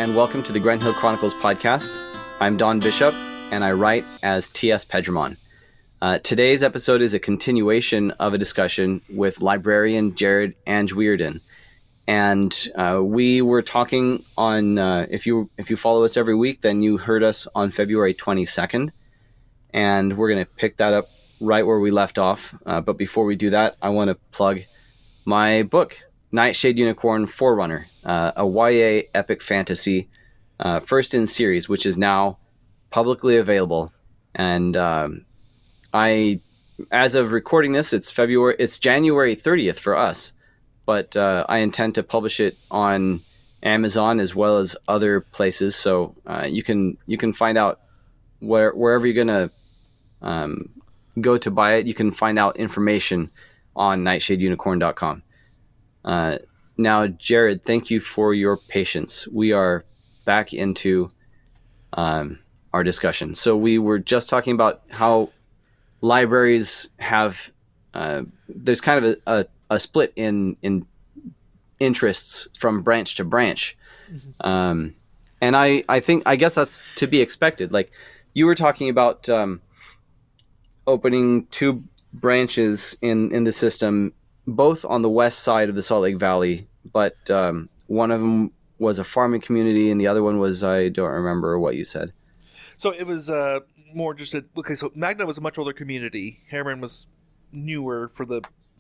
and welcome to the Grant Hill Chronicles podcast. I'm Don Bishop, and I write as T.S. Pedramon. Today's episode is a continuation of a discussion with Librarian Jared Anjwierden. And we were talking on, if you follow us every week, then you heard us on February 22nd. And we're going to pick that up right where we left off. But before we do that, I want to plug my book, Nightshade Unicorn Forerunner, a YA epic fantasy, first in series, which is now publicly available. And as of recording this, it's January 30th for us, but I intend to publish it on Amazon as well as other places. So you can find out wherever you're gonna go to buy it. You can find out information on nightshadeunicorn.com. Now, Jared, thank you for your patience. We are back into our discussion. So we were just talking about how libraries have there's kind of a split in interests from branch to branch. Mm-hmm. And I guess that's to be expected. Like you were talking about opening two branches in the system, both on the west side of the Salt Lake Valley, but one of them was a farming community and the other one was, I don't remember what you said. So it was more just so Magna was a much older community. Harriman was newer for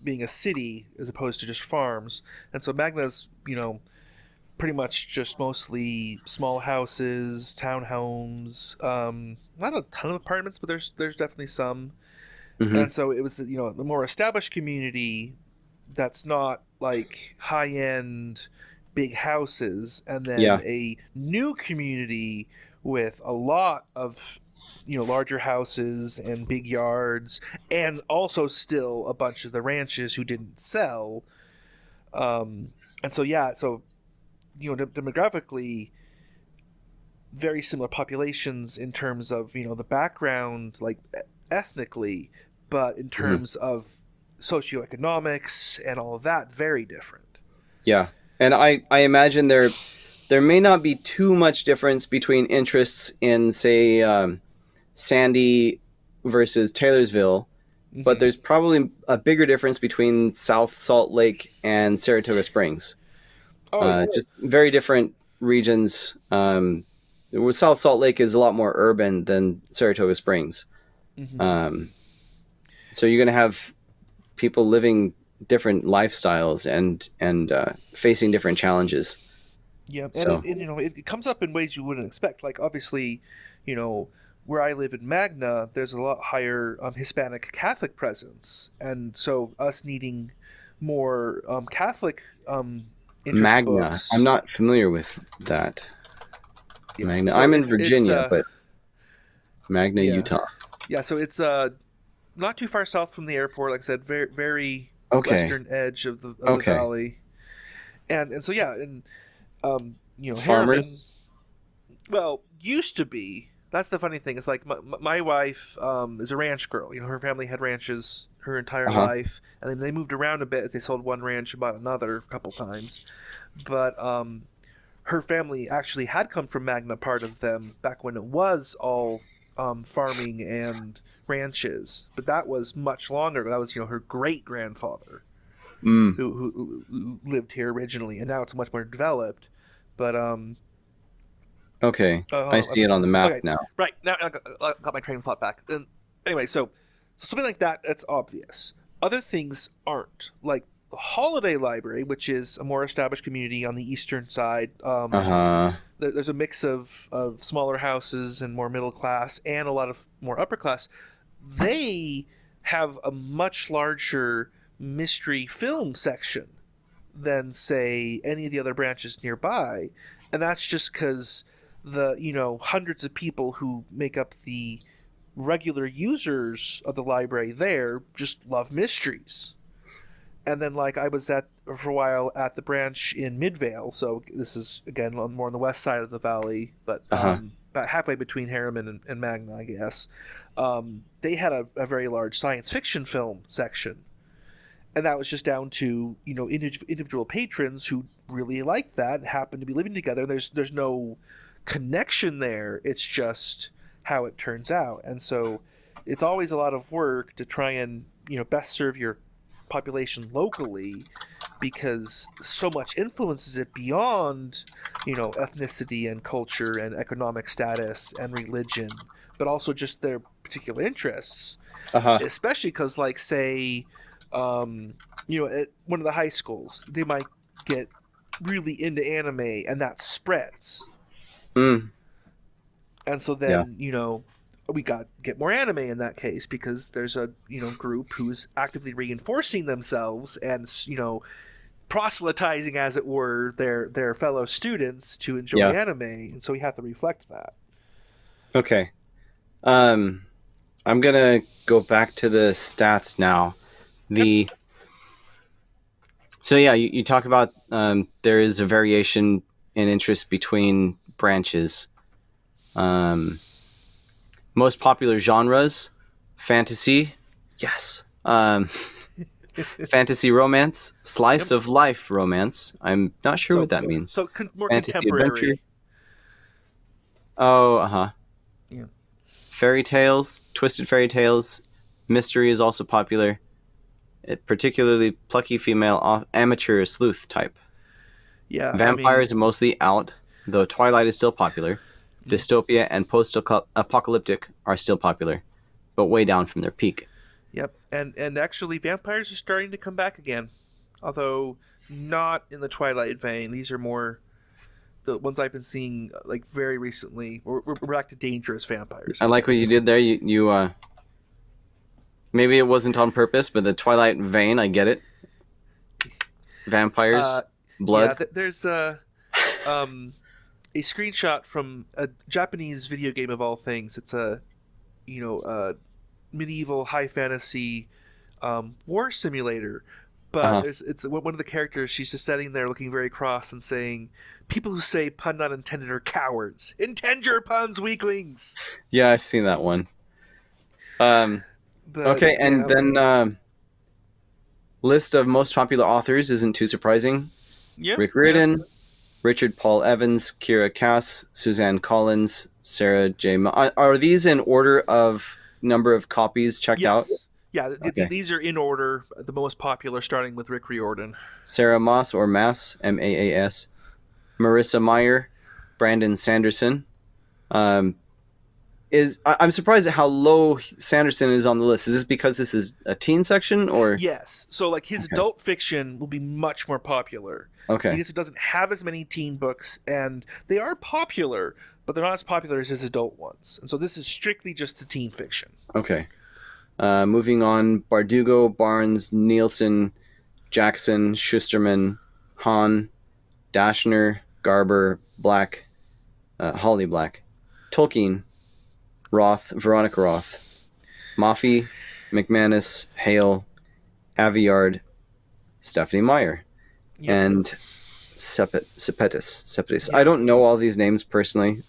being a city as opposed to just farms. And so Magna's, pretty much just mostly small houses, townhomes, not a ton of apartments, but there's definitely some. Mm-hmm. And so it was, a more established community that's not like high-end big houses, and then a new community with a lot of larger houses and big yards, and also still a bunch of the ranches who didn't sell. And so demographically very similar populations in terms of the background, like ethnically, but in terms of socioeconomics and all of that, very different. Yeah. And I imagine there may not be too much difference between interests in, say, Sandy versus Taylorsville, but there's probably a bigger difference between South Salt Lake and Saratoga Springs. Just very different regions. South Salt Lake is a lot more urban than Saratoga Springs. Mm-hmm. So you're going to have people living different lifestyles and facing different challenges. Yeah, and it comes up in ways you wouldn't expect. Like obviously, where I live in Magna, there's a lot higher Hispanic Catholic presence, and so us needing more Catholic interest Magna books. I'm not familiar with that. Yeah, Magna. So I'm in Virginia, but Magna, Utah. Yeah, so it's not too far south from the airport. Like I said, very very western edge of the valley, and so farmers. Harriman, well, used to be. That's the funny thing. It's like my wife is a ranch girl. Her family had ranches her entire life, and then they moved around a bit. They sold one ranch and bought another a couple times, but her family actually had come from Magna, part of them, back when it was all farming and ranches. But that was much longer. That was her great grandfather who lived here originally, and now it's much more developed. But I see it on the map now. Right, now I got my train of thought back. And anyway, so something like that, that's obvious. Other things aren't. Like the Holiday Library, which is a more established community on the eastern side. There's a mix of smaller houses and more middle class and a lot of more upper class. They have a much larger mystery film section than, say, any of the other branches nearby. And that's just because the hundreds of people who make up the regular users of the library there just love mysteries. And then I was for a while at the branch in Midvale, so this is again more on the west side of the valley, but about halfway between Harriman and Magna, I guess. They had a very large science fiction film section, and that was just down to individual patrons who really liked that and happened to be living together. There's no connection there. It's just how it turns out, and so it's always a lot of work to try and best serve your population locally, because so much influences it beyond ethnicity and culture and economic status and religion, but also just their particular interests. Uh-huh. Especially because, like, say, at one of the high schools, they might get really into anime, and that spreads. Mm. And so Yeah. then, we get more anime in that case, because there's a group who's actively reinforcing themselves and proselytizing, as it were, their fellow students to enjoy Yeah. anime, and so we have to reflect that. Okay. I'm gonna go back to the stats now. So yeah, you talk about there is a variation in interest between branches. Most popular genres: fantasy, yes. Fantasy romance, slice of life romance. I'm not sure what that means. So more Fantasy contemporary. adventure. Oh, uh-huh. Yeah. Fairy tales, twisted fairy tales. Mystery is also popular. Particularly plucky female amateur sleuth type. Yeah. Vampires are mostly out, though Twilight is still popular. Dystopia and post-apocalyptic are still popular, but way down from their peak. Yep. And actually, vampires are starting to come back again, although not in the Twilight vein. These are more the ones I've been seeing, like, very recently. We're back to dangerous vampires. I like what you did there. You maybe it wasn't on purpose, but the Twilight vein, I get it. Vampires, blood. Yeah, there's a screenshot from a Japanese video game of all things. It's a medieval high fantasy war simulator. But it's one of the characters. She's just sitting there looking very cross and saying, "People who say pun not intended are cowards. Intend your puns, weaklings." Yeah, I've seen that one. Okay, and then list of most popular authors isn't too surprising. Yeah, Rick Riordan, Richard Paul Evans, Kira Cass, Suzanne Collins, Sarah J. Are these in order of number of copies checked out? Yeah, Okay. these are in order. The most popular, starting with Rick Riordan. Sarah Moss or Mass, Maas, Marissa Meyer, Brandon Sanderson. I'm surprised at how low Sanderson is on the list. Is this because this is a teen section, or? Yes. So, like, his adult fiction will be much more popular. Okay. Because it doesn't have as many teen books, and they are popular, but they're not as popular as his adult ones. And so this is strictly just the teen fiction. Okay. Moving on: Bardugo, Barnes, Nielsen, Jackson, Schusterman, Hahn, Dashner, Garber, Black, Holly Black, Tolkien, Roth, Veronica Roth, Maffei, McManus, Hale, Aviard, Stephanie Meyer, and Sepetis. I don't know all these names personally.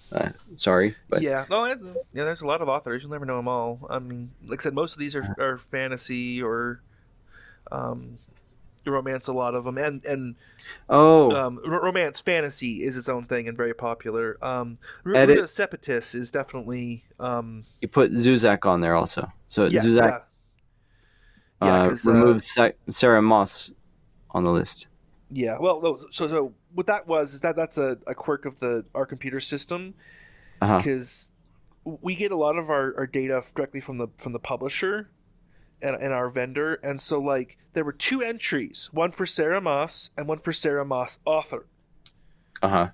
Sorry, but there's a lot of authors. You'll never know them all. I mean, like I said, most of these are fantasy or romance. A lot of them, and romance fantasy is its own thing and very popular. Ruta Sepetis is definitely. You put Zuzak on there also, so yes, Zuzak. Yeah, removed Sarah Moss on the list. Yeah, well, so what that was is that's a quirk of our computer system, because we get a lot of our data directly from the publisher and our vendor, and so, like, there were two entries, one for Sarah Moss and one for Sarah Moss author. For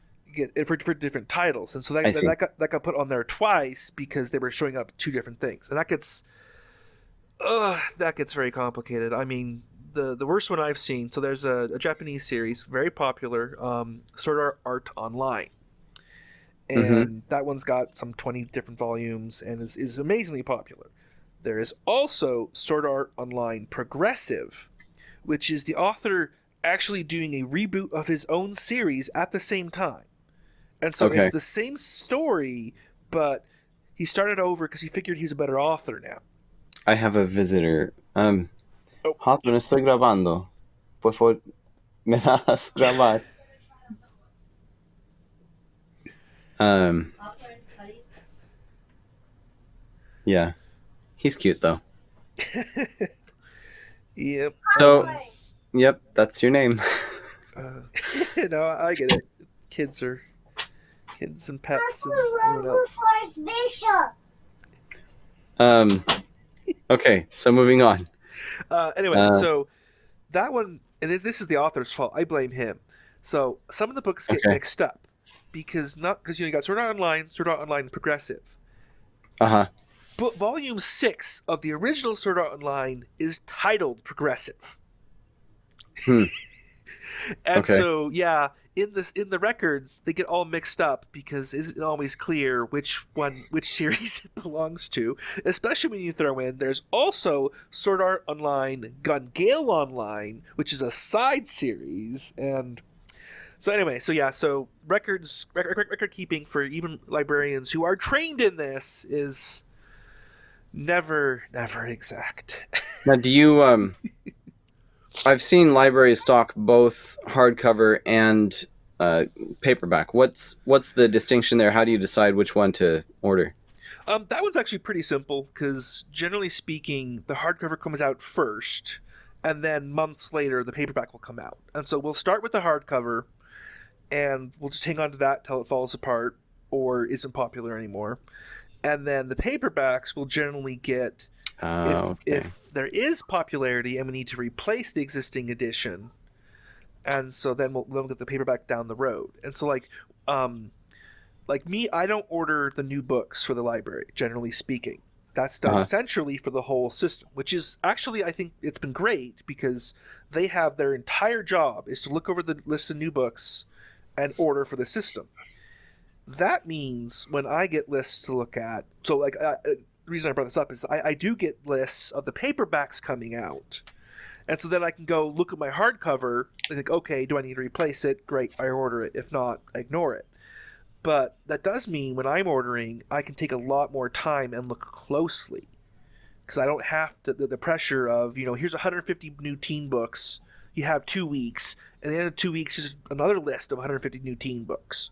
different titles, and so that got put on there twice because they were showing up two different things, and that gets very complicated. I mean, the worst one I've seen. So there's a Japanese series, very popular, Sword Art Online, and that one's got some 20 different volumes and is amazingly popular. There is also Sword Art Online Progressive, which is the author actually doing a reboot of his own series at the same time, and so it's the same story, but he started over because he figured he was a better author now. I have a visitor. Oh, Hato, no estoy grabando. Por favor, me das grabar. Um, yeah, he's cute though. yep. So, yep, that's your name. Uh, no, I get it. Kids are kids and pets and everyone else. um, okay, so moving on. Anyway, Uh, so that one, and this is the author's fault. I blame him. So some of the books get okay. mixed up because you got Sword Art Online Progressive. Uh huh. But Volume 6 of the original Sword Art Online is titled Progressive. Hmm. And Okay. so, yeah, in the records, they get all mixed up because it isn't always clear which series it belongs to. Especially when you throw in there's also Sword Art Online Gun Gale Online, which is a side series. And so anyway, so yeah, so record keeping for even librarians who are trained in this is never exact. Now, do you I've seen libraries stock both hardcover and uh, paperback. What's the distinction there? How do you decide which one to order? That one's actually pretty simple because generally speaking, the hardcover comes out first, and then months later the paperback will come out. And so we'll start with the hardcover, and we'll just hang on to that till it falls apart or isn't popular anymore. And then the paperbacks will generally get Okay. if there is popularity and we need to replace the existing edition, and so then we'll get the paperback down the road. And so like me, I don't order the new books for the library, generally speaking. That's done Uh-huh. centrally for the whole system, which is actually, I think it's been great because they have their entire job is to look over the list of new books and order for the system. That means when I get lists to look at, so like the reason I brought this up is I do get lists of the paperbacks coming out. And so then I can go look at my hardcover and think, okay, do I need to replace it? Great, I order it. If not, I ignore it. But that does mean when I'm ordering, I can take a lot more time and look closely because I don't have the pressure of, here's 150 new teen books. You have 2 weeks, and at the end of 2 weeks, here's another list of 150 new teen books.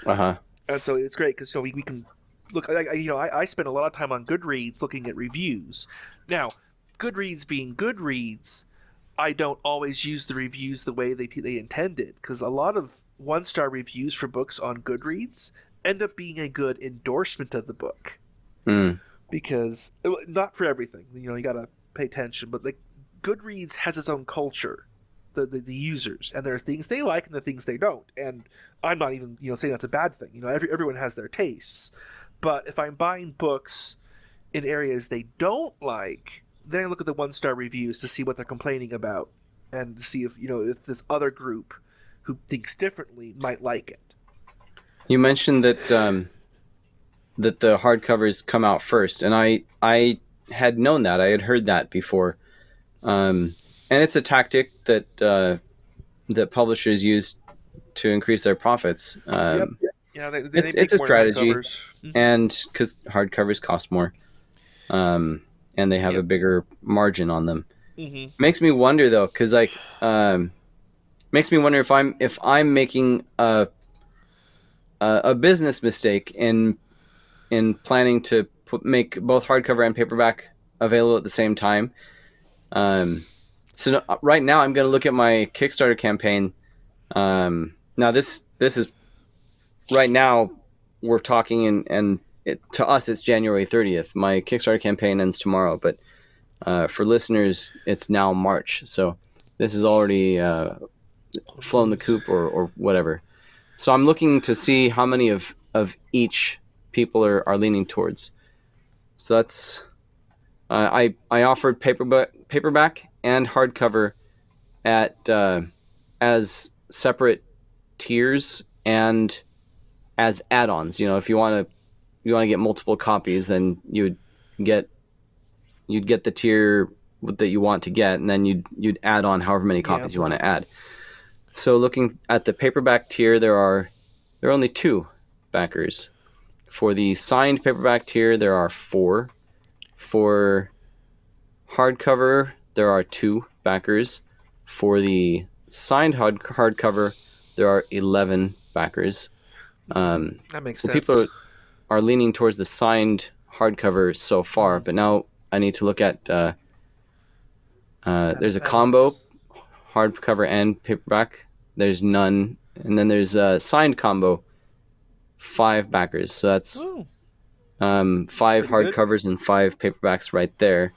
Uh-huh. And so it's great because we can look. I spend a lot of time on Goodreads looking at reviews. Now, Goodreads being Goodreads, I don't always use the reviews the way they intended because a lot of 1-star reviews for books on Goodreads end up being a good endorsement of the book Hmm. because not for everything. You gotta pay attention, but like Goodreads has its own culture. The users, and there's things they like and the things they don't, and I'm not even saying that's a bad thing. Everyone has their tastes, but if I'm buying books in areas they don't like, then I look at the 1-star reviews to see what they're complaining about and to see if this other group who thinks differently might like it. You mentioned that the hardcovers come out first, and I had known that. I had heard that before. And it's a tactic that publishers use to increase their profits. Yep. Yeah, they It's make a more than strategy, hardcovers. Mm-hmm. and because hardcovers cost more, and they have a Yep. bigger margin on them. Mm-hmm. Makes me wonder though, because makes me wonder if I'm making a business mistake in planning to make both hardcover and paperback available at the same time. Um, so right now, I'm going to look at my Kickstarter campaign. Now this is right now we're talking and to us it's January 30th. My Kickstarter campaign ends tomorrow, but for listeners, it's now March. So this is already Oh, flown the geez. coop or whatever. So I'm looking to see how many of each people are leaning towards. So that's I offered paperback and hardcover at as separate tiers and as add-ons. If you want to get multiple copies, then get you'd get the tier that you want to get, and then you'd add on however many Yeah. copies you want to add. So looking at the paperback tier, there are only 2 backers. For the signed paperback tier, there are 4. For hardcover, there are 2 backers. For the signed hardcover, there are 11 backers. That makes So people sense. are leaning towards the signed hardcover so far, but now I need to look at. There's a combo, Add-ons. hardcover and paperback. There's none, and then there's a signed combo, 5 backers. So that's Oh, that's 5 pretty good. hardcovers and 5 paperbacks right there.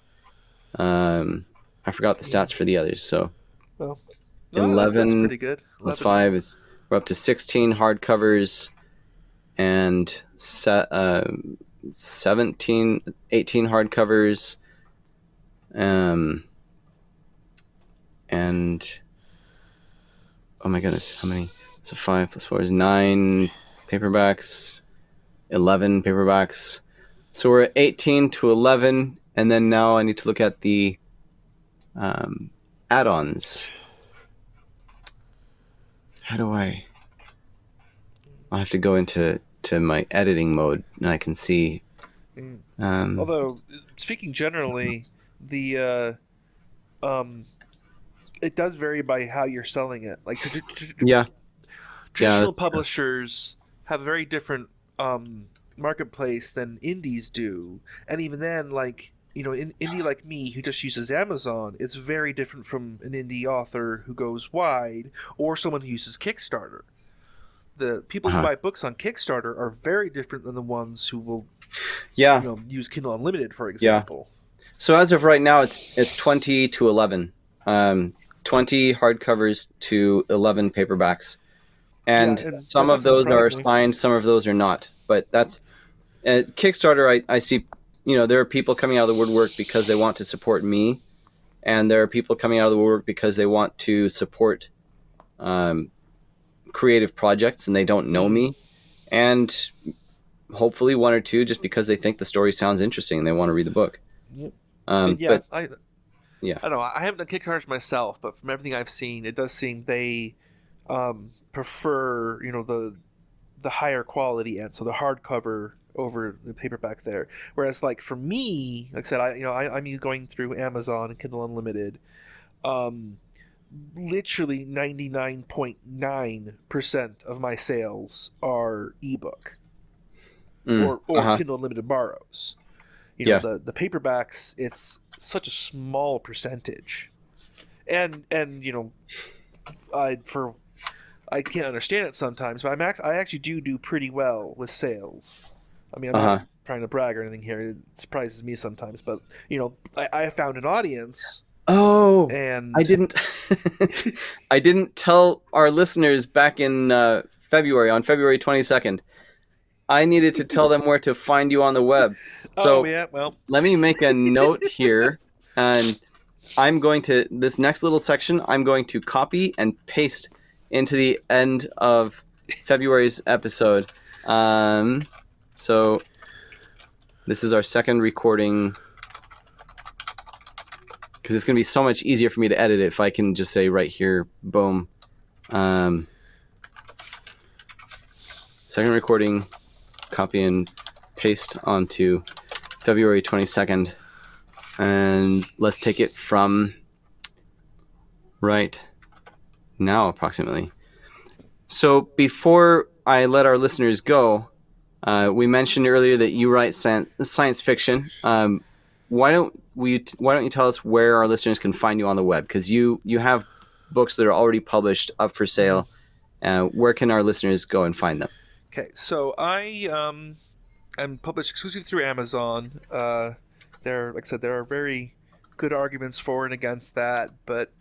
I forgot the stats for Andrew. the others. So Well, no, that's 11 pretty good. plus 11. 5 is we're up to 16 hardcovers and 17, 18 hardcovers. And oh my goodness, how many? So 5 plus 4 is 9 paperbacks, 11 paperbacks. So we're at 18 to 11, and then now I need to look at the add-ons. How do I? I'll have to go into my editing mode, and I can see. Mm. Um, Although, speaking generally, the it does vary by how you're selling it. Like yeah, yeah, traditional publishers have a very different marketplace than indies do, and even then, like indie like me who just uses Amazon, it's very different from an indie author who goes wide or someone who uses Kickstarter. The people who uh-huh. buy books on Kickstarter are very different than the ones who will Yeah, use Kindle Unlimited, for yeah. example. So as of right now, it's 20 to 11. 20 hardcovers to 11 paperbacks, Yeah, and and some that of doesn't those surprise are me. signed, some of those are not. But that's Kickstarter. I see. There are people coming out of the woodwork because they want to support me, and there are people coming out of the woodwork because they want to support um, creative projects, and they don't know Mm. me, and hopefully one or two just because they think the story sounds interesting and they want to read the book. Yep. And yeah, But I yeah, I don't know. I haven't done Kickstarters myself, but from everything I've seen, it does seem they prefer the higher quality end, so the hardcover over the paperback there. Whereas like for me, like I said, I'm going through Amazon and Kindle Unlimited. Um, Literally 99.9% of my sales are ebook or uh-huh, Kindle Unlimited borrows. yeah, The paperbacks, it's such a small percentage, and for I can't understand it sometimes, but I actually do pretty well with sales. I mean, I'm not uh-huh. trying to brag or anything here. It surprises me sometimes, but I have found an audience, Oh, I and didn't. I didn't tell our listeners back in February, on February 22nd. I needed to tell them where to find you on the web. oh So yeah, well, let me make a note here, and I'm going to this next little section. I'm going to copy and paste into the end of February's episode. So this is our second recording because it's going to be so much easier for me to edit it if I can just say right here, boom. Second recording, copy and paste onto February 22nd. And let's take it from right now, approximately. So before I let our listeners go, we mentioned earlier that you write science fiction. Why don't you tell us where our listeners can find you on the web? Because you have books that are already published up for mhm. sale. Where can our listeners go and find them? Okay. So I'm published exclusively through Amazon. There, like I said, there are very good arguments for and against that, but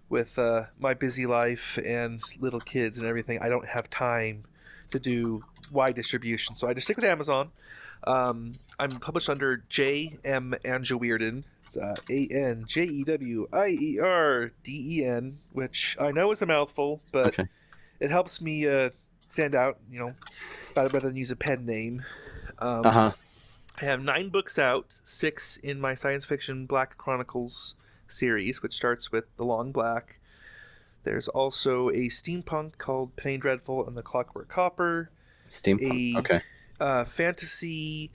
with my busy life and little kids and everything, I don't have time to do wide distribution. So I just stick with Amazon. I'm published under J.M. Anjwierden. It's Anjewierden, which I know is a mouthful, but Okay. it helps me stand out, rather than use a pen name. Uh Um, huh. I have 9 books out, 6 in my science fiction Black Chronicles series, which starts with The Long Black. There's also a steampunk called Penny Dreadful and the Clockwork Copper, Steampunk. a Okay. fantasy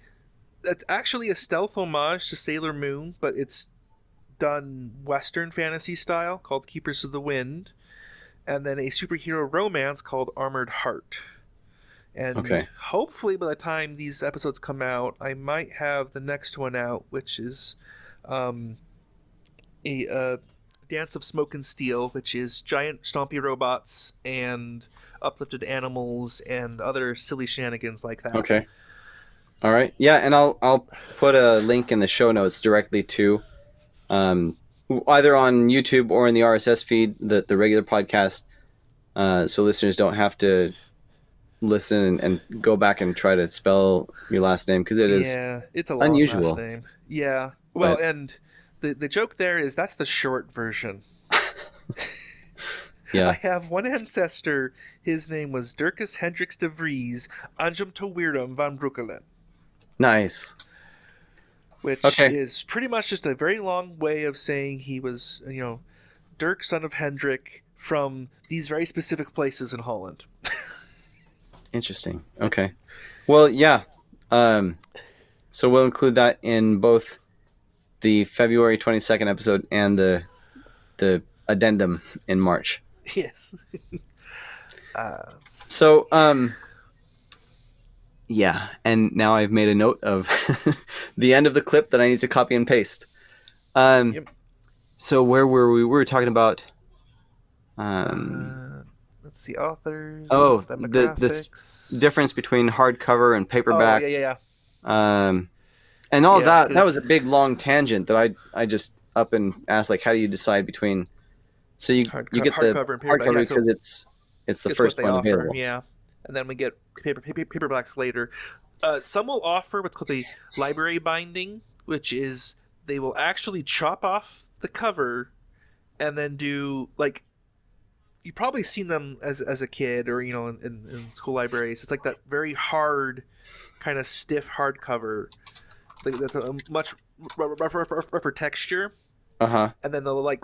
that's actually a stealth homage to Sailor Moon, but it's done Western fantasy style called Keepers of the Wind, and then a superhero romance called Armored Heart. And Okay. hopefully by the time these episodes come out, I might have the next one out, which is um, a Dance of Smoke and Steel, which is giant stompy robots and uplifted animals and other silly shenanigans like that. Okay. All right. Yeah, and I'll put a link in the show notes directly to um, either on YouTube or in the RSS feed, the regular podcast, so listeners don't have to listen and go back and try to spell your last name because it is Yeah, it's a long last unusual. name. Yeah. Well, But and the joke there is that's the short version. I yeah, have one ancestor. His name was Dirkus Hendricks de Vries Anjwierden van Breukelen, nice. which Okay, is pretty much just a very long way of saying he was, Dirk, son of Hendrik, from these very specific places in Holland. interesting. Okay, well, yeah. Um, so we'll include that in both the February 22nd episode and the addendum in March. Yes. Let's So, see. yeah, and now I've made a note of the end of the clip that I need to copy and paste. Um, Yep. so where were we? We were talking about. Um, Let's see. Authors, oh, the demographics. difference between hardcover and Oh, paperback, yeah, yeah, yeah. and all Yeah, that. That was because a big long tangent that I just up and asked, like, how do you decide between? So you get the hardcover and paperback. hardcover Yeah, so because it's the it's what first they one offer. available. Yeah, and then we get paperbacks later. Some will offer what's called a library binding, which is they will actually chop off the cover and then do like you've probably seen them as a kid or in school libraries. It's like that very hard, kind of stiff hardcover. Like, that's a much rougher texture, Uh huh. and then they'll like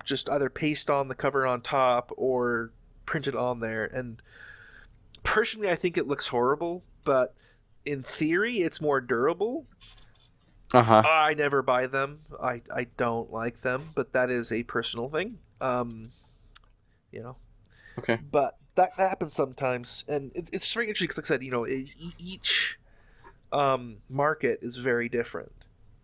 just either paste on the cover on top or print it on there. And personally, I think it looks horrible, but in theory, it's more durable. Uh huh. I never buy them. I don't like them, but that is a personal thing. You know, Okay. but that happens sometimes, and it's very interesting because, like I said, each market is very different.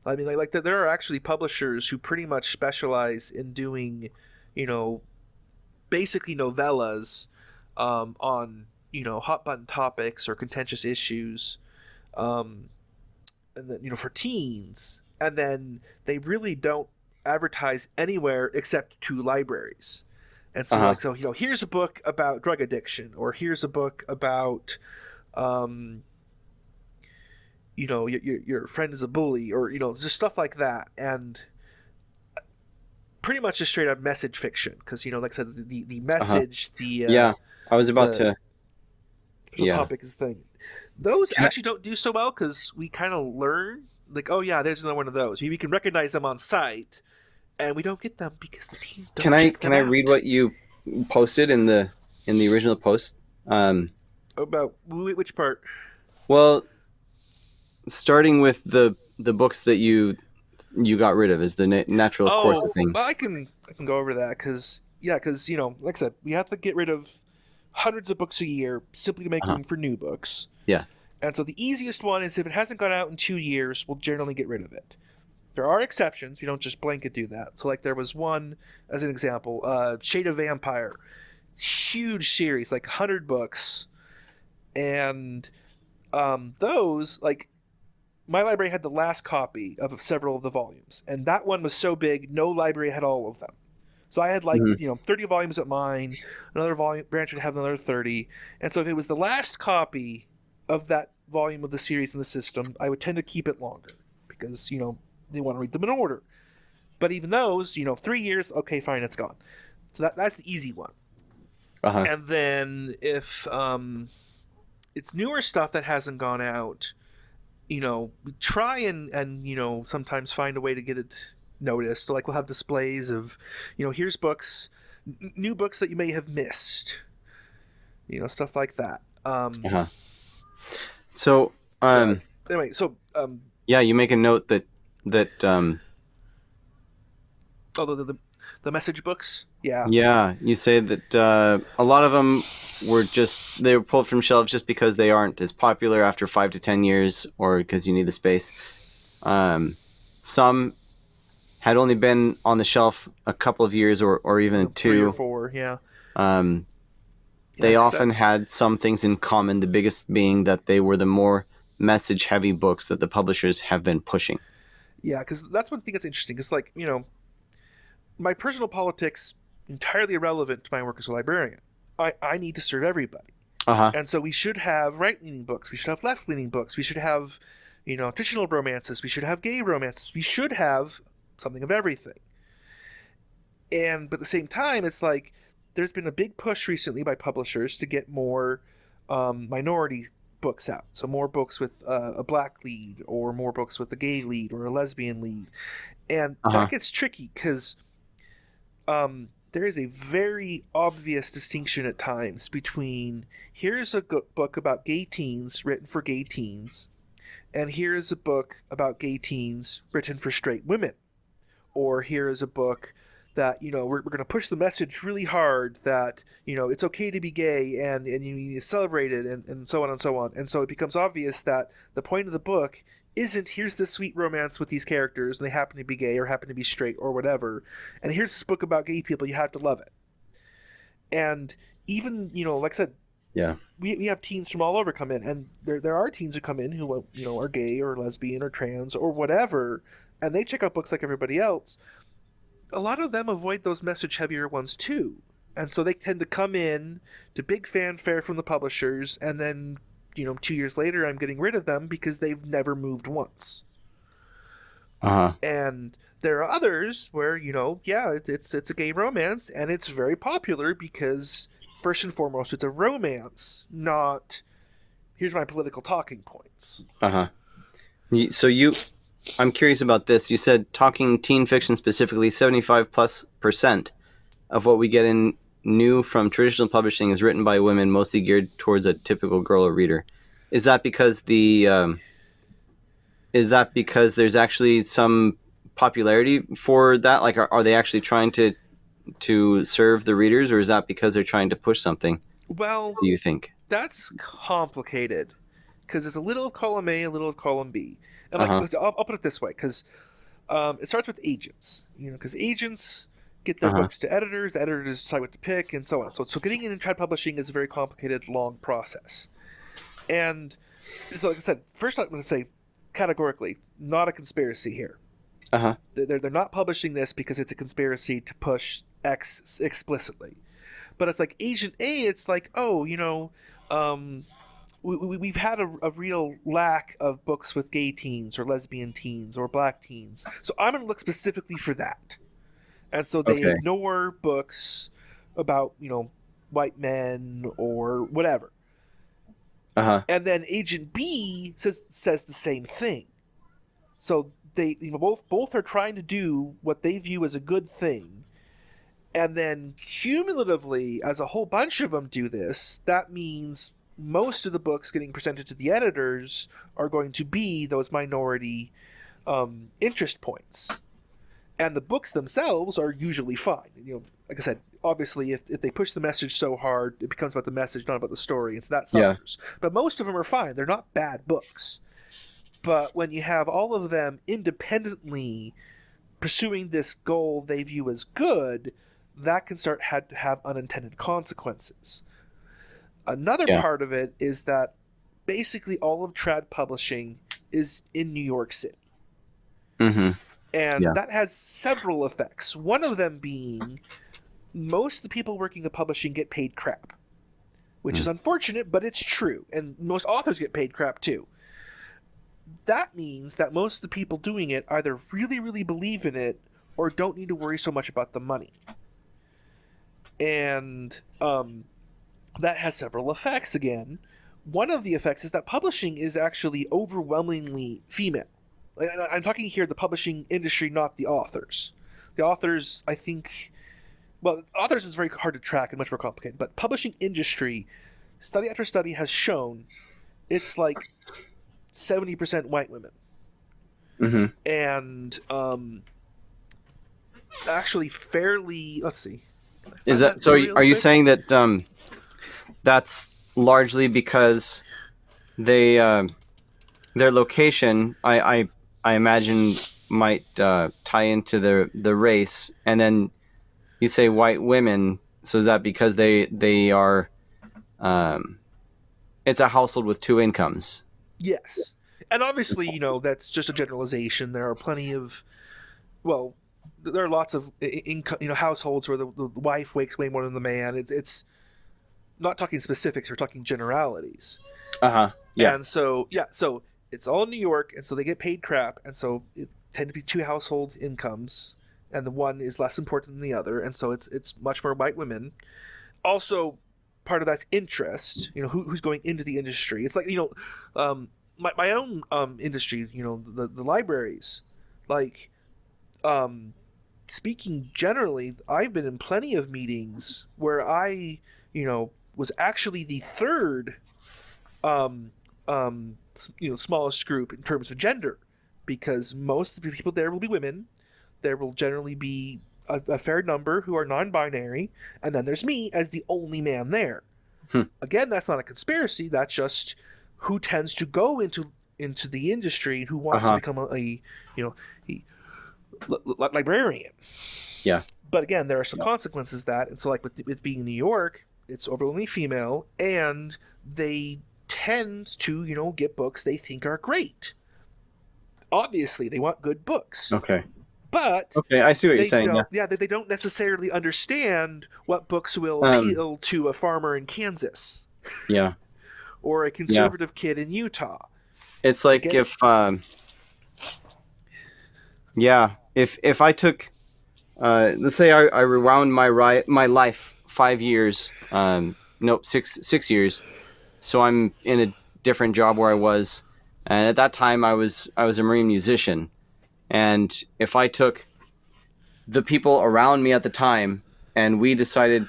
I mean, like there are actually publishers who pretty much specialize in doing, you know, basically novellas on hot button topics or contentious issues, and then for teens, and then they really don't advertise anywhere except to libraries. And so, Uh huh. here's a book about drug addiction, or here's a book about, your friend is a bully, or just stuff like that, and pretty much just straight up message fiction, because like I said, the Uh huh. message, Yeah, I was about the to. official Yeah. topic is the thing. Those Can I, actually don't do so well because we kind of learn like, oh yeah, there's another one of those. We can recognize them on sight, and we don't get them because the teens can don't I check can them I read out. what you posted in the original post? About which part? Well, starting with the books that you got rid of is the natural course of Oh, well, things. I can go over that because like I said, we have to get rid of hundreds of books a year simply to make Uh huh. room for new books. Yeah. And so the easiest one is if it hasn't gone out in 2 years, we'll generally get rid of it. There are exceptions. You don't just blanket do that. So like there was one as an example, Shade of Vampire, huge series, like 100 books, and those like my library had the last copy of several of the volumes, and that one was so big, no library had all of them. So I had like Hmm. 30 volumes at mine. Another volume branch would have another 30, and so if it was the last copy of that volume of the series in the system, I would tend to keep it longer because they want to read them in order. But even those, 3 years, okay, fine, it's gone. So that's the easy one. Uh huh. And then if it's newer stuff that hasn't gone out, we try and sometimes find a way to get it noticed. So like we'll have displays of, here's books, new books that you may have missed, stuff like that. Uh huh. So But anyway, so yeah, you make a note that Although the message books, yeah, Yeah, you say that a lot of them they were pulled from shelves just because they aren't as popular after 5 to 10 years, or because you need the space. Some had only been on the shelf a couple of years, or even 2. 3 or 4, yeah, Um, yeah. they Because that, often had some things in common. The biggest being that they were the more message-heavy books that the publishers have been pushing. yeah, because that's one thing that's interesting. It's like my personal politics entirely irrelevant to my work as a librarian. I need to serve everybody. Uh huh. And so we should have right leaning books. We should have left leaning books. We should have, traditional romances. We should have gay romances. We should have something of everything. But at the same time, it's like there's been a big push recently by publishers to get more minority books out. So more books with a black lead, or more books with a gay lead or a lesbian lead. And Uh huh. that gets tricky because there is a very obvious distinction at times between here's a book about gay teens written for gay teens, and here is a book about gay teens written for straight women. Or here is a book that, we're going to push the message really hard that, it's okay to be gay, and you need to celebrate it, and so on and so on. And so it becomes obvious that the point of the book isn't here's this sweet romance with these characters and they happen to be gay or happen to be straight or whatever, and here's this book about gay people, you have to love it. And even, like I said, Yeah. we have teens from all over come in, and there are teens who come in who are gay or lesbian or trans or whatever, and they check out books like everybody else. A lot of them avoid those message heavier ones too, and so they tend to come in to big fanfare from the publishers, and then 2 years later I'm getting rid of them because they've never moved once. Uh huh. And there are others where yeah, it's a gay romance, and it's very popular because first and foremost it's a romance, not here's my political talking points. Uh huh. So I'm curious about this. You said talking teen fiction specifically, 75+% of what we get in new from traditional publishing is written by women, mostly geared towards a typical girl or reader. Is that because there's actually some popularity for that? Like, are they actually trying to serve the readers, or is that because they're trying to push something? Well, Do you think? that's complicated because it's a little of column A, a little of column B, and Uh like huh. I'll put it this way, because it starts with agents, because agents get Uh their huh. books to editors decide what to pick, and so on. So getting in and trad publishing is a very complicated, long process. And so, like I said, first I'm going to say categorically, not a conspiracy here. Uh huh. They're not publishing this because it's a conspiracy to push X explicitly. But it's like Agent A, it's like, oh, we've had a real lack of books with gay teens or lesbian teens or black teens. So I'm going to look specifically for that. And so they Okay. ignore books about, white men or whatever. Uh huh. And then Agent B says the same thing. So they both are trying to do what they view as a good thing. And then cumulatively, as a whole bunch of them do this, that means most of the books getting presented to the editors are going to be those minority interest points. And the books themselves are usually fine. Like I said, obviously, if they push the message so hard, it becomes about the message, not about the story, and so that Yeah. suffers. But most of them are fine. They're not bad books. But when you have all of them independently pursuing this goal they view as good, that can start to have unintended consequences. Another Yeah. part of it is that basically all of trad publishing is in New York City. Mm-hmm. And Yeah. that has several effects. One of them being most of the people working in publishing get paid crap, which is unfortunate, but it's true. And most authors get paid crap too. That means that most of the people doing it either really, really believe in it or don't need to worry so much about the money. And that has several effects again. One of the effects is that publishing is actually overwhelmingly female. I'm talking here the publishing industry, not the authors. The authors, I think, well, authors is very hard to track and much more complicated, but publishing industry, study after study has shown it's like 70% white women. Mm-hmm. And actually fairly. Let's see. Can I Is find that that so? for you real Are you quick? saying that that's largely because they their location? I imagine might tie into the race, and then you say white women. So is that because they are? Um, it's a household with two incomes. Yes, and obviously, that's just a generalization. There are plenty of well, there are lots of income, households where the wife makes way more than the man. It's not talking specifics; we're talking generalities. Uh huh. Yeah. And so, yeah, so it's all in New York, and so they get paid crap, and so it tend to be two household incomes, and the one is less important than the other, and so it's much more white women. Also, part of that's interest. Who's going into the industry. It's like my own industry. The libraries, like um, speaking generally, I've been in plenty of meetings where I was actually the third um, smallest group in terms of gender, because most of the people there will be women. There will generally be a fair number who are non-binary, and then there's me as the only man there. Hmm. Again, that's not a conspiracy. That's just who tends to go into the industry and who Uh wants to huh. become a librarian. Yeah. But again, there are some Yeah. consequences that, and so like with being in New York, it's overwhelmingly female, and they tend to get books they think are great. Obviously, they want good books, Okay. but Okay. I see what you're they saying. Yeah. don't. Yeah, they don't necessarily understand what books will Um. appeal to a farmer in Kansas Yeah. or a Yeah. conservative kid in Utah. It's I like get it. if yeah, if I took let's say I rewound my life 5 years, nope, six years. So I'm in a different job where I was, and at that time I was a marine musician, and if I took the people around me at the time and we decided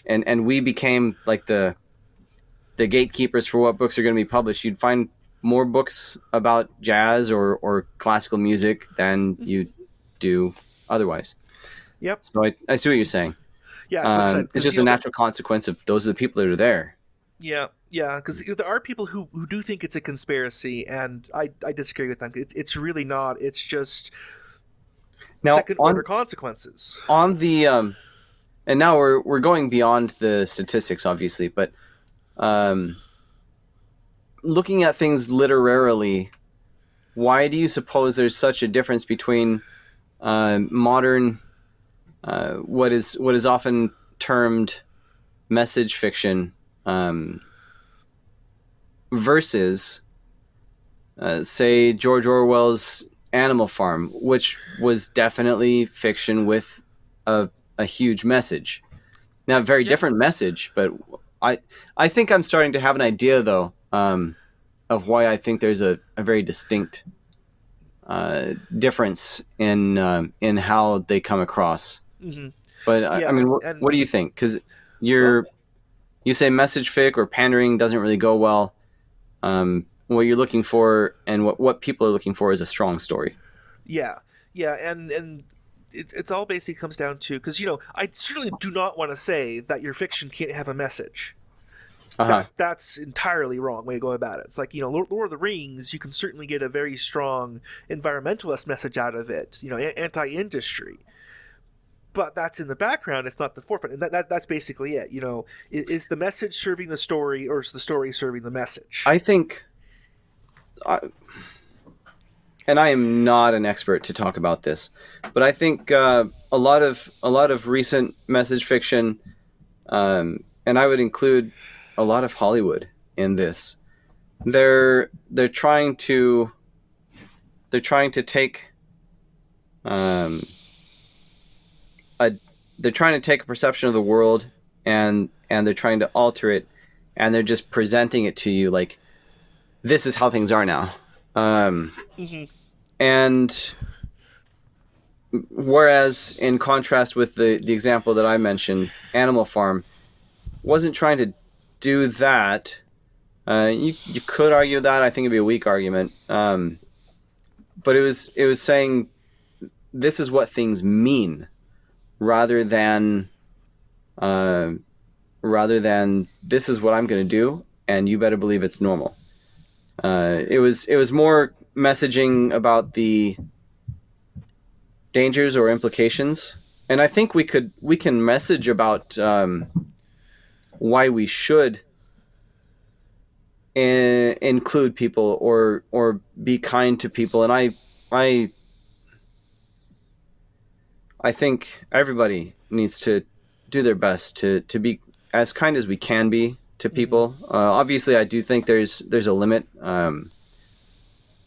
and we became like the gatekeepers for what books are going to be published, you'd find more books about jazz or classical music than you do otherwise. Yep. So I see what you're saying. Yeah. So like I said, It's because just a natural consequence of those are the people that are there. yeah, yeah, because there are people who do think it's a conspiracy, and I disagree with them. It's really not. It's just Now second order consequences. on the and now we're going beyond the statistics, obviously, but um, looking at things literarily, why do you suppose there's such a difference between modern what is often termed message fiction versus, say, George Orwell's Animal Farm, which was definitely fiction with a huge message. Now, a very Yep. different message, but I I think I'm starting to have an idea though, of why I think there's a very distinct difference in how they come across. Hmm. But I Yeah, mean, and what do you think? Because well, you say message fic or pandering doesn't really go well. What you're looking for and what people are looking for is a strong story. yeah, yeah, and it's all basically comes down to because I certainly do not want to say that your fiction can't have a message. Uh huh. That's entirely wrong way to go about it. It's like Lord of the Rings, you can certainly get a very strong environmentalist message out of it. Anti-industry, but that's in the background. It's not the forefront, and that's basically it. Is the message serving the story, or is the story serving the message? I think, I, and I am not an expert to talk about this, but I think a lot of recent message fiction, and I would include a lot of Hollywood in this. They're trying to take um, a they're trying to take a perception of the world and they're trying to alter it, and they're just presenting it to you like this is how things are now. Um, Hmm. and whereas in contrast with the example that I mentioned, Animal Farm wasn't trying to do that. You could argue that. I think it'd be a weak argument. But it was saying this is what things mean, rather than uh, this is what I'm going to do, and you better believe it's normal. It was more messaging about the dangers or implications, and I think we can message about why we should include people or be kind to people, and I I think everybody needs to do their best to be as kind as we can be to Mm-hmm. people. Obviously, I do think there's a limit.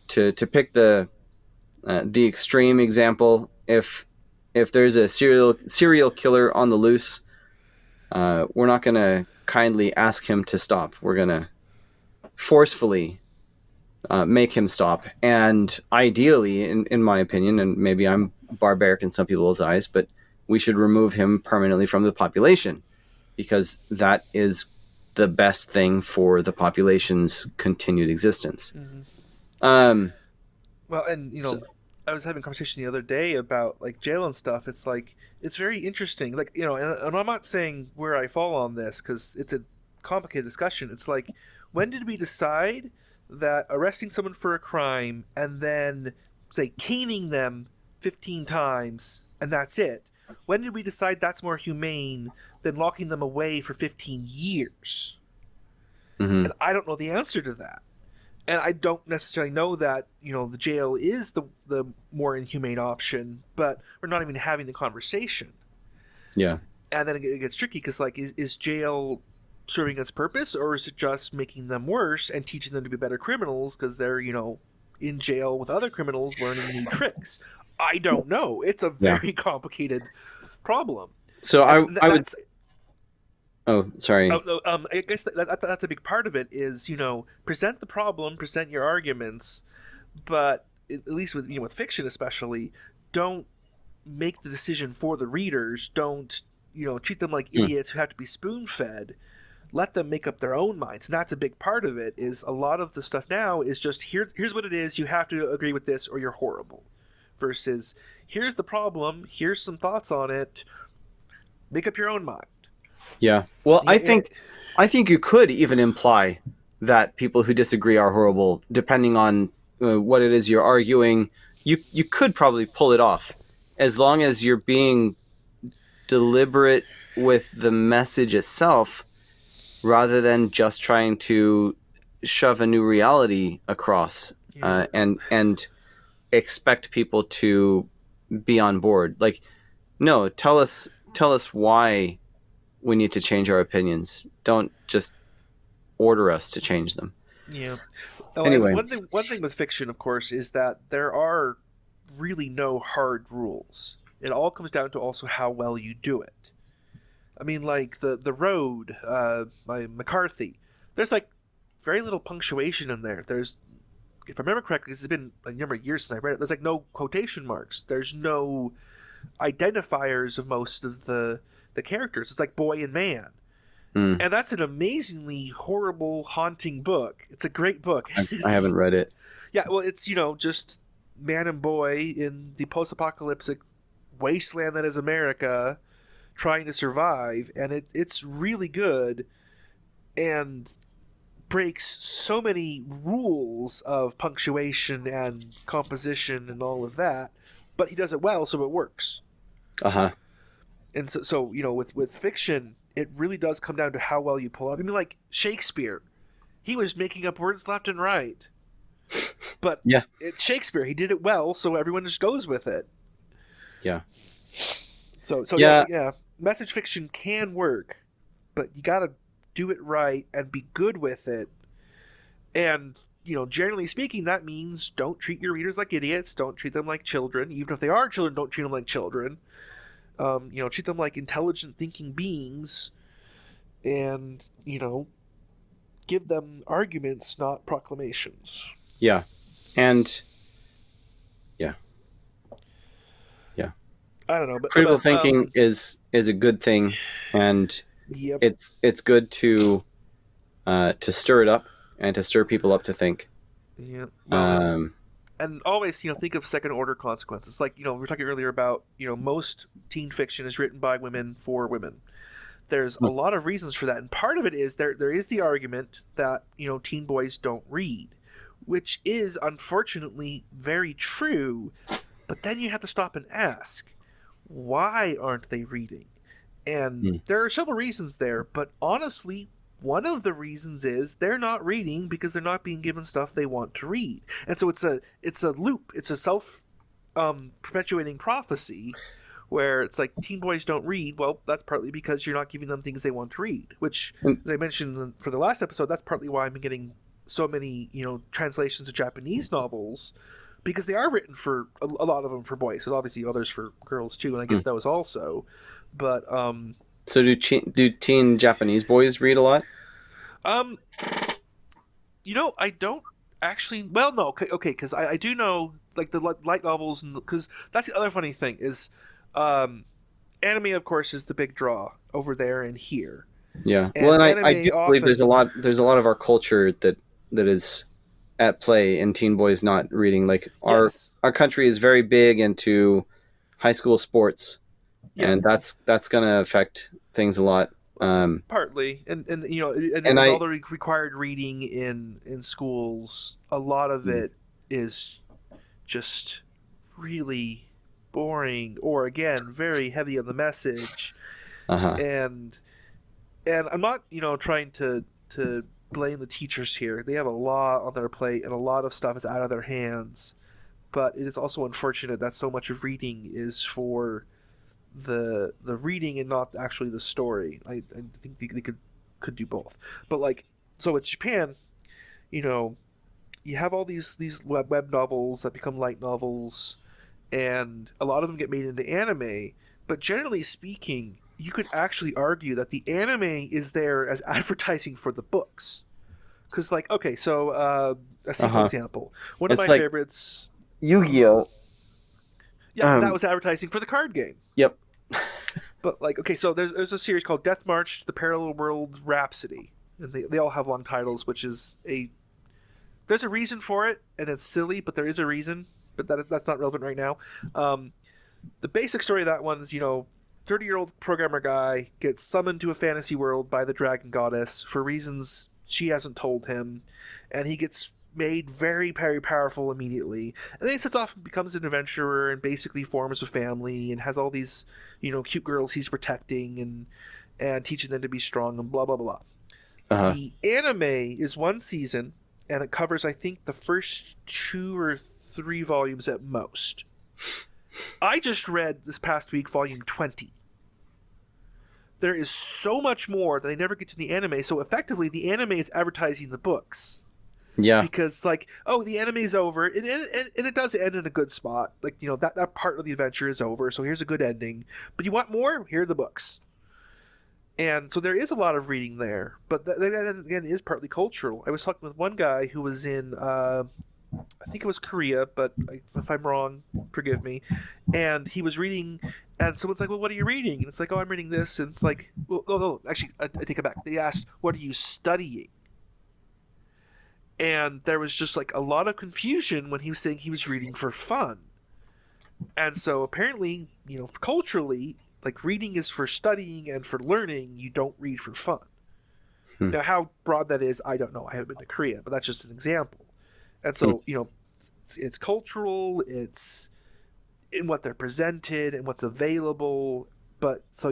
To pick the extreme example, if there's a serial killer on the loose, we're not going to kindly ask him to stop. We're going to forcefully make him stop. And ideally, in my opinion, and maybe I'm barbaric in some people's eyes, but we should remove him permanently from the population, because that is the best thing for the population's continued existence. Mm-hmm. Um, Well, and so, I was having a conversation the other day about like jail and stuff. It's like it's very interesting. Like and I'm not saying where I fall on this because it's a complicated discussion. It's like when did we decide that arresting someone for a crime and then say caning them 15 times and that's it? When did we decide that's more humane than locking them away for 15 years? mhm, And I don't know the answer to that. And I don't necessarily know that the jail is the more inhumane option, but we're not even having the conversation. yeah, And then it gets tricky because like is jail serving its purpose, or is it just making them worse and teaching them to be better criminals because they're in jail with other criminals learning new tricks? I don't know. It's a yeah. very complicated problem, So and I would. that's Oh, sorry. I guess that's a big part of it is present the problem, present your arguments, but at least with with fiction especially, don't make the decision for the readers. Don't treat them like Hmm. idiots who have to be spoon fed. Let them make up their own minds, and that's a big part of it. Is a lot of the stuff now is just here's what it is. You have to agree with this, or you're horrible. Versus here's the problem. Here's some thoughts on it. Make up your own mind. Yeah. Well, Yeah, yeah, I think you could even imply that people who disagree are horrible, depending on what it is you're arguing. You could probably pull it off, as long as you're being deliberate with the message itself, rather than just trying to shove a new reality across, yeah. and expect people to be on board. Like, no, tell us why we need to change our opinions. Don't just order us to change them. Yeah. Oh, and Anyway, one thing with fiction, of course, is that there are really no hard rules. It all comes down to also how well you do it. I mean, like the road by McCarthy. There's like very little punctuation in there. There's, if I remember correctly, this has been a number of years since I read it. There's like no quotation marks. There's no identifiers of most of the characters. It's like boy and man. mm, And that's an amazingly horrible, haunting book. It's a great book. I haven't read it. Yeah, well, it's just man and boy in the post-apocalyptic wasteland that is America, trying to survive, and it's really good, and breaks so many rules of punctuation and composition and all of that, but he does it well, so it works. Uh huh. And so with fiction, it really does come down to how well you pull it off. I mean, like Shakespeare, he was making up words left and right, but Yeah. it's Shakespeare. He did it well, so everyone just goes with it. Yeah. So yeah, Yeah. yeah. Message fiction can work, but you got to do it right and be good with it. And generally speaking, that means don't treat your readers like idiots. Don't treat them like children. Even if they are children, don't treat them like children. Treat them like intelligent thinking beings, and give them arguments, not proclamations. Yeah. And yeah. Yeah. I don't know, Critical but thinking is a good thing, and yep, it's good to stir it up and to stir people up to think. yeah. Well, Um, and always, think of second order consequences. Like, we were talking earlier about, most teen fiction is written by women for women. There's a lot of reasons for that, and part of it is there is the argument that teen boys don't read, which is unfortunately very true. But then you have to stop and ask, why aren't they reading? And there are several reasons there, but honestly, one of the reasons is they're not reading because they're not being given stuff they want to read. And so it's a loop. It's a self perpetuating prophecy where it's like teen boys don't read. Well, that's partly because you're not giving them things they want to read, which, as I mentioned for the last episode, that's partly why I'm getting so many, translations of Japanese novels, because they are written for a lot of them for boys. There's obviously others for girls too, and I get those also. But so do teen Japanese boys read a lot? I don't actually. Well, no, okay, because I do know like the light novels, and because that's the other funny thing is, anime of course is the big draw over there and here. Yeah, and well, and I do often, believe there's a lot of our culture that is at play in teen boys not reading. Like our country is very big into high school sports, and that's going to affect things a lot. Partly, and all the required reading in schools, a lot of it is just really boring, or again, very heavy on the message. And I'm not trying to blame the teachers here. They have a lot on their plate, and a lot of stuff is out of their hands. But it is also unfortunate that so much of reading is for the reading and not actually the story. I think they could do both. But like, so with Japan, you have all these web novels that become light novels, and a lot of them get made into anime. But generally speaking, you could actually argue that the anime is there as advertising for the books. Because, like, okay, so a simple example. One of my favorites, Yu-Gi-Oh! Yeah, that was advertising for the card game. Yep. But, like, okay, so there's a series called Death March, The Parallel World Rhapsody. And they all have long titles, which is there's a reason for it, and it's silly, but there is a reason. But that's not relevant right now. The basic story of that one is, 30-year-old programmer guy gets summoned to a fantasy world by the dragon goddess for reasons she hasn't told him, and he gets made very, very powerful immediately. And then he sets off and becomes an adventurer and basically forms a family and has all these, cute girls he's protecting and teaching them to be strong and blah, blah, blah. The anime is one season, and it covers, I think, the first 2 or 3 volumes at most. I just read this past week volume 20. There is so much more that they never get to the anime, so effectively the anime is advertising the books. Yeah. Because, like, the anime's over, and it does end in a good spot. Like, that part of the adventure is over, so here's a good ending. But you want more? Here are the books. And so there is a lot of reading there, but that again is partly cultural. I was talking with one guy who was in, I think it was Korea, but if I'm wrong, forgive me. And he was reading, and someone's like, "Well, what are you reading?" And it's like, "Oh, I'm reading this." And it's like, "Well, no, actually, I take it back." They asked, "What are you studying?" And there was just like a lot of confusion when he was saying he was reading for fun. And so apparently, culturally, like, reading is for studying and for learning. You don't read for fun. Now, how broad that is, I don't know. I haven't been to Korea, but that's just an example. And so, it's cultural, it's in what they're presented and what's available. But so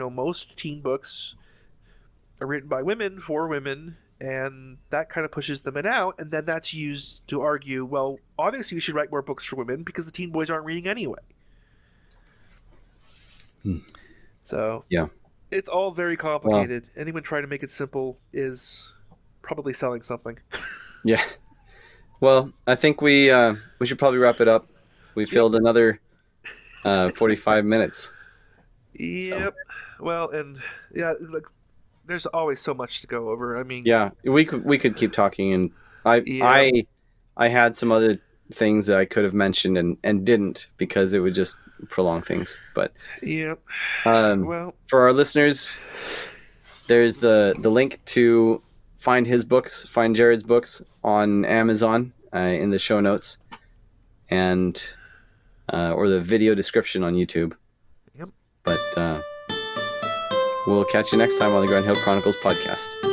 most teen books are written by women for women, and that kind of pushes them out. And then that's used to argue, well, obviously we should write more books for women because the teen boys aren't reading anyway. So yeah, it's all very complicated. Anyone trying to make it simple is probably selling something. Yeah. Well, I think we should probably wrap it up. We filled another 45 minutes. Yep. So. Well, and look, there's always so much to go over. I mean, yeah, we could keep talking, and I had some other things that I could have mentioned and didn't because it would just prolong things. But well, for our listeners, there's the link to find Jared's books on Amazon in the show notes. and or the video description on YouTube. Yep. But we'll catch you next time on the Grand Hill Chronicles podcast.